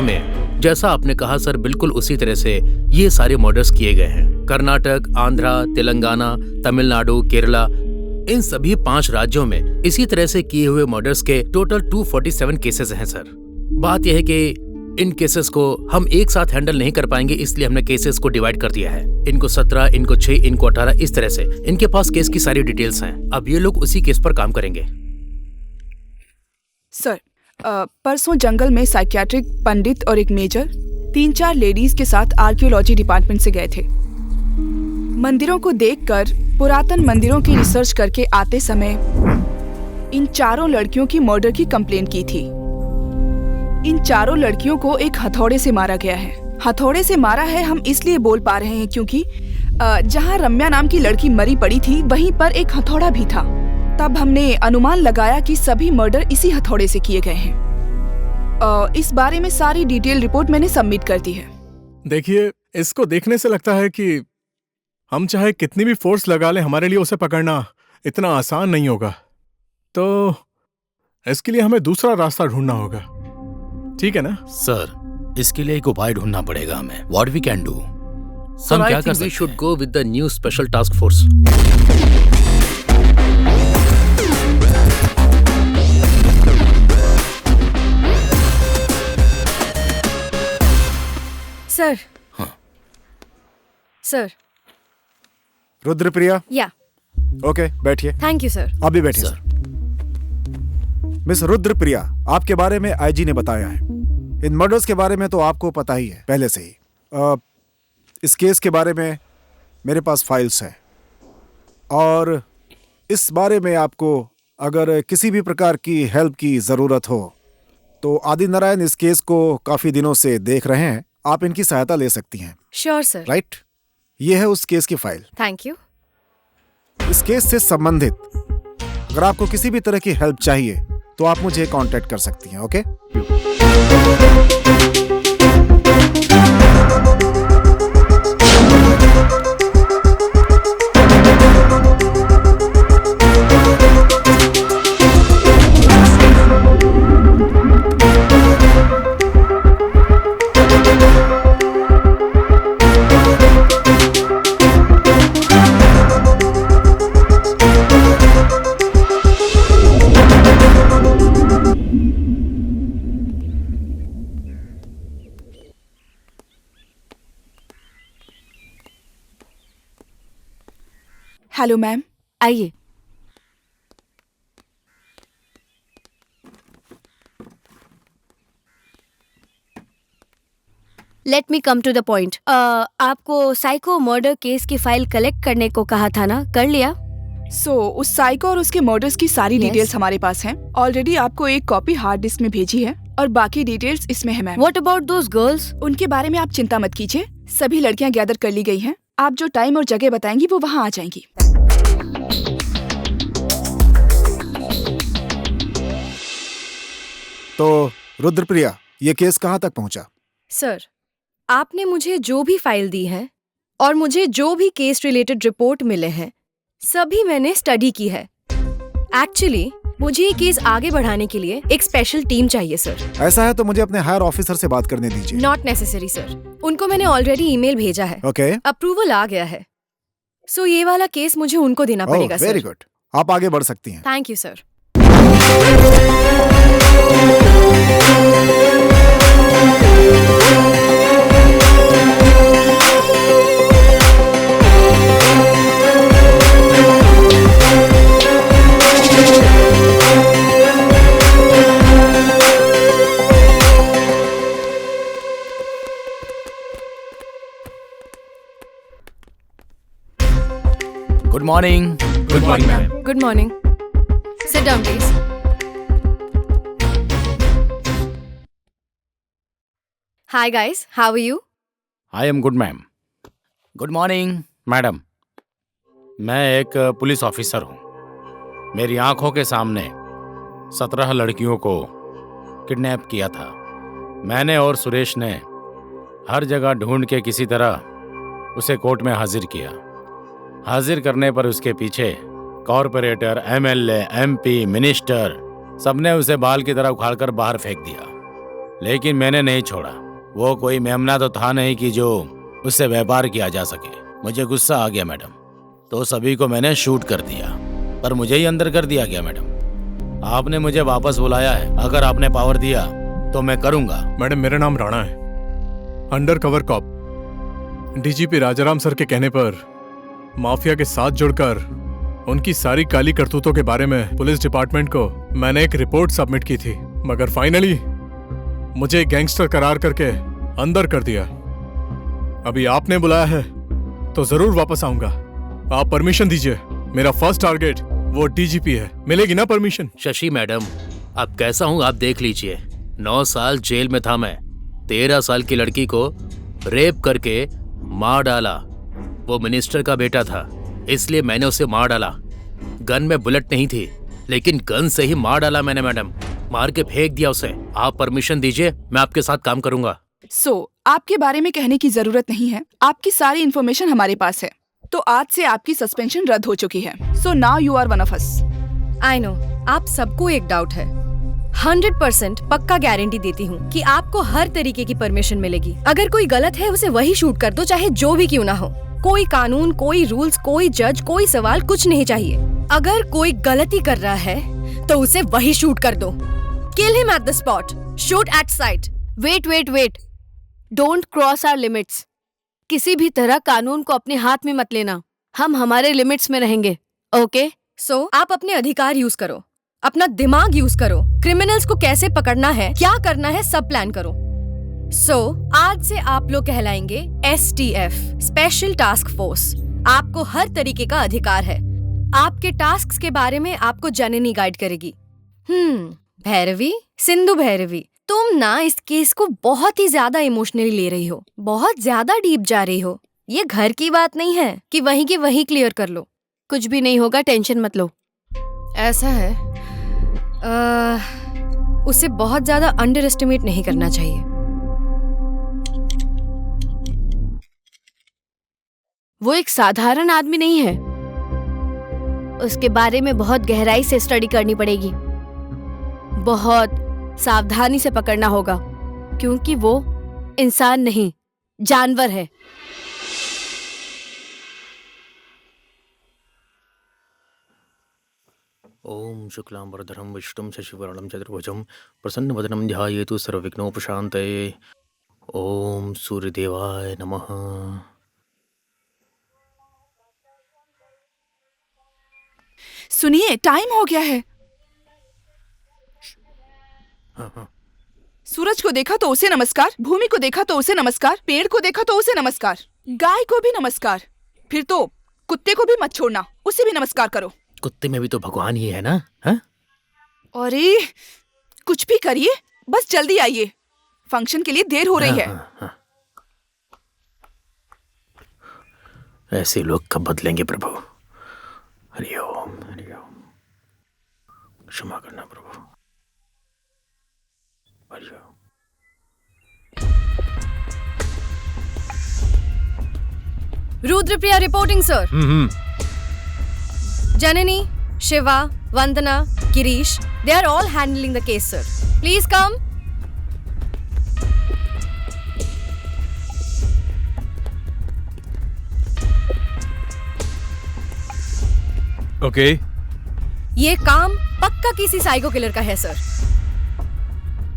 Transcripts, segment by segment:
राज्यों में जैसा आपने कहा सर, बिल्कुल उसी तरह से ये सारे मर्डर्स किए गए हैं। कर्नाटक, आंध्रा, तेलंगाना, तमिलनाडु, केरला, इन सभी 5 राज्यों में इसी तरह से किए हुए मर्डर्स के टोटल 247 केसेस हैं सर। बात यह है कि इन केसेस को हम एक साथ हैंडल नहीं कर पाएंगे, इसलिए हमने केसेस को डिवाइड कर दिया है। इनको 17, इनको 6, इनको 18, इस तरह से इनके पास केस की सारी डिटेल्स हैं। अब ये लोग उसी केस पर काम करेंगे। सर, परसों जंगल में साइकियाट्रिक पंडित और एक मेजर 3-4 लेडीज के साथ आर्कियोलॉजी डिपार्टमेंट से गए थे। मंदिरों को देखकर पुरातन मंदिरों की रिसर्च करके आते समय इन चारों लड़कियों की मर्डर की कंप्लेंट की थी। इन चारों लड़कियों को एक हथौड़े से मारा गया है। हथौड़े से मारा है हम इसलिए बोल पा रहे हैं क्योंकि जहां रम्या नाम की लड़की मरी पड़ी थी वहीं पर एक हथौड़ा भी था। तब हमने अनुमान लगाया कि सभी मर्डर इसी हथौड़े से किए गए हैं। इस बारे में सारी डिटेल रिपोर्ट मैंने सबमिट कर दी है। देखिए, इसको देखने से लगता है कि हम चाहे कितनी भी फोर्स लगा लें, हमारे लिए उसे पकड़ना इतना आसान नहीं होगा। तो इसके लिए हमें दूसरा रास्ता ढूंढना होगा, ठीक है ना? सर, इसके लिए एक उपाय ढूंढना पड़ेगा हमें। What we can do? Sir, I think we should go with the new special task force. Sir. हाँ। सर। रुद्रप्रिया? या। ओके, बैठिए। Thank you sir. आप भी बैठिए। सर, मिस रुद्रप्रिया, आपके बारे में आईजी ने बताया है। इन मर्डर्स के बारे में तो आपको पता ही है पहले से ही। इस केस के बारे में मेरे पास फाइल्स हैं और इस बारे में आपको अगर किसी भी प्रकार की हेल्प की जरूरत हो तो आदिनारायण इस केस को काफी दिनों से देख रहे हैं। आप इनकी सहायता ले सकती हैं। Sure sir. राइट, ये है उस केस की फाइल। Thank you. इस केस से संबंधित अगर आपको किसी भी तरह की हेल्प चाहिए तो आप मुझे कांटेक्ट कर सकती हैं। ओके? हेलो मैम, आइए। Let me come to the point. आपको साइको मर्डर केस की फाइल कलेक्ट करने को कहा था ना, कर लिया? उस साइको और उसके मर्डर्स की सारी Yes. डिटेल्स हमारे पास हैं। ऑलरेडी आपको एक कॉपी हार्ड डिस्क में भेजी है और बाकी डिटेल्स इसमें है ma'am. What about those girls? उनके बारे में आप चिंता मत कीजिए, सभी लड़कियां गैदर कर ली गई हैं। आप जो टाइम और जगह बताएंगी वो वहाँ आ जाएंगी। तो रुद्रप्रिया, ये केस कहाँ तक पहुँचा? सर, आपने मुझे जो भी फाइल दी है और मुझे जो भी केस रिलेटेड रिपोर्ट मिले हैं सभी मैंने स्टडी की है। एक्चुअली मुझे ये केस आगे बढ़ाने के लिए एक स्पेशल टीम चाहिए सर। ऐसा है तो मुझे अपने हायर ऑफिसर से बात करने दीजिए। नॉट नेसेसरी सर, उनको मैंने ऑलरेडी ईमेल भेजा है। ओके। अप्रूवल आ गया है। सो ये वाला केस मुझे उनको देना पड़ेगा सर। वेरी गुड, आप आगे बढ़ सकती हैं। Thank you sir. Good morning. Good morning ma'am. Good morning. Sit down please. Hi guys, how are you? I am good ma'am. Good morning madam. मैं एक पुलिस ऑफिसर हूँ। मेरी आंखों के सामने 17 लड़कियों को किडनैप किया था। मैंने और सुरेश ने हर जगह ढूंढ के किसी तरह उसे कोर्ट में हाजिर किया। हाजिर करने पर उसके पीछे कॉरपोरेटर, एमएलए, एमपी, मिनिस्टर सबने उसे बाल की तरह उखाड़कर बाहर फेंक दिया। लेकिन मैंने नहीं छोड़ा। वो कोई मेमना तो था नहीं कि जो उससे व्यापार किया जा सके। मुझे गुस्सा आ गया मैडम, तो सभी को मैंने शूट कर दिया, पर मुझे ही अंदर कर दिया गया। मैडम, आपने मुझे वापस बुलाया है, अगर आपने पावर दिया तो मैं करूंगा। मैडम, मेरा नाम राणा है, undercover cop. DGP Rajaram sir के कहने पर माफिया के साथ जुड़कर उनकी सारी काली करतूतों के बारे में पुलिस डिपार्टमेंट को मैंने एक रिपोर्ट सबमिट की थी, मगर फाइनली मुझे गैंगस्टर करार करके अंदर कर दिया। अभी आपने बुलाया है तो जरूर वापस आऊंगा। आप परमिशन दीजिए, मेरा फर्स्ट टारगेट वो डीजीपी है। मिलेगी ना परमिशन? शशि मैडम, अब कैसा हूँ आप देख लीजिए। 9 साल जेल में था मैं। 13 साल की लड़की को रेप करके मार डाला। वो मिनिस्टर का बेटा था, इसलिए मैंने उसे मार डाला। गन में बुलेट नहीं थी, लेकिन गन से ही मार डाला मैंने मैडम। मार के फेंक दिया उसे। आप परमिशन दीजिए, मैं आपके साथ काम करूंगा। आपके बारे में कहने की जरूरत नहीं है। आपकी सारी इन्फॉर्मेशन हमारे पास है, तो आज से आपकी सस्पेंशन रद्द हो चुकी है। So now you are one of us. I know, आप सबको एक डाउट है। 100% पक्का गारंटी देती हूँ कि आपको हर तरीके की परमिशन मिलेगी। अगर कोई गलत है उसे वही शूट कर दो, चाहे जो भी क्यों ना हो। कोई कानून, कोई रूल्स, कोई जज, कोई सवाल, कुछ नहीं चाहिए। अगर कोई गलती कर रहा है तो उसे वही शूट कर दो। Kill him at the spot, shoot at sight. Wait, don't cross our limits. किसी भी तरह कानून को अपने हाथ में मत लेना। हम हमारे लिमिट्स में रहेंगे, ओके? सो आप अपने अधिकार यूज करो, अपना दिमाग यूज करो। क्रिमिनल्स को कैसे पकड़ना है, क्या करना है, सब प्लान करो। आज से आप लोग कहलाएंगे STF, स्पेशल टास्क फोर्स। आपको हर तरीके का अधिकार है। आपके टास्क्स के बारे में आपको जननी गाइड करेगी। भैरवी, सिंधु भैरवी, तुम ना इस केस को बहुत ही ज्यादा इमोशनली ले रही हो, बहुत ज्यादा डीप जा रही हो। ये घर की बात नहीं है कि वहीं की वहीं क्लियर कर लो। कुछ भी नहीं होगा, टेंशन मत लो। ऐसा है, उसे बहुत ज्यादा अंडर एस्टिमेट नहीं करना चाहिए। वो एक साधारण आदमी नहीं है। उसके बारे में बहुत गहराई से स्टडी करनी पड़ेगी। बहुत सावधानी से पकड़ना होगा, क्योंकि वो इंसान नहीं, जानवर है। ओम शुक्लांबरधरं विष्णुं शशिवर्णं चतुर्भुजं प्रसन्नवदनं ध्यायेतु सर्वविघ्नोपशान्तये। ओम सूर्यदेवाय नमः। सुनिए, टाइम हो गया है। सूरज को देखा तो उसे नमस्कार, भूमि को देखा तो उसे नमस्कार, पेड़ को देखा तो उसे नमस्कार, गाय को भी नमस्कार, फिर तो कुत्ते को भी मत छोड़ना, उसे भी नमस्कार करो। कुत्ते में भी तो भगवान ही है ना? हा? अरे कुछ भी करिए, बस जल्दी आइए, फंक्शन के लिए देर हो रही है। ऐसे लोग कब बदलेंगे प्रभु? हरिओम हरिओम। क्षमा करना प्रभु। Hariom. Rudrapriya reporting sir. Janani, Shiva, Vandana, Girish, they are all handling the case, sir. Please come. Okay. ये काम पक्का किसी साइको किलर का है sir.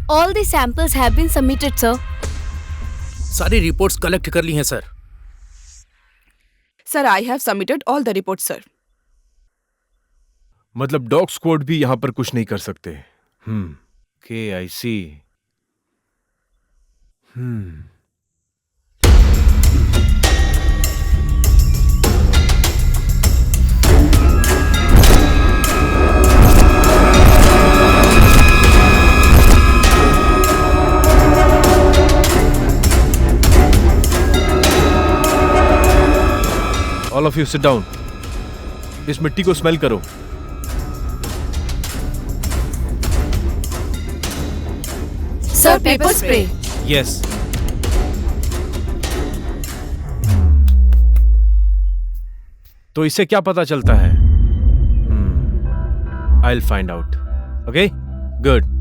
All the samples have been submitted, sir. सारी रिपोर्ट्स कलेक्ट कर ली हैं sir. Sir, I have submitted all the report sir. मतलब डॉग स्क्वाड भी यहां पर कुछ नहीं कर सकते। Okay I see. All of you sit down. इस मिट्टी को स्मेल करो। Sir, paper spray. यस। तो इससे क्या पता चलता है? I will find out. Okay, good.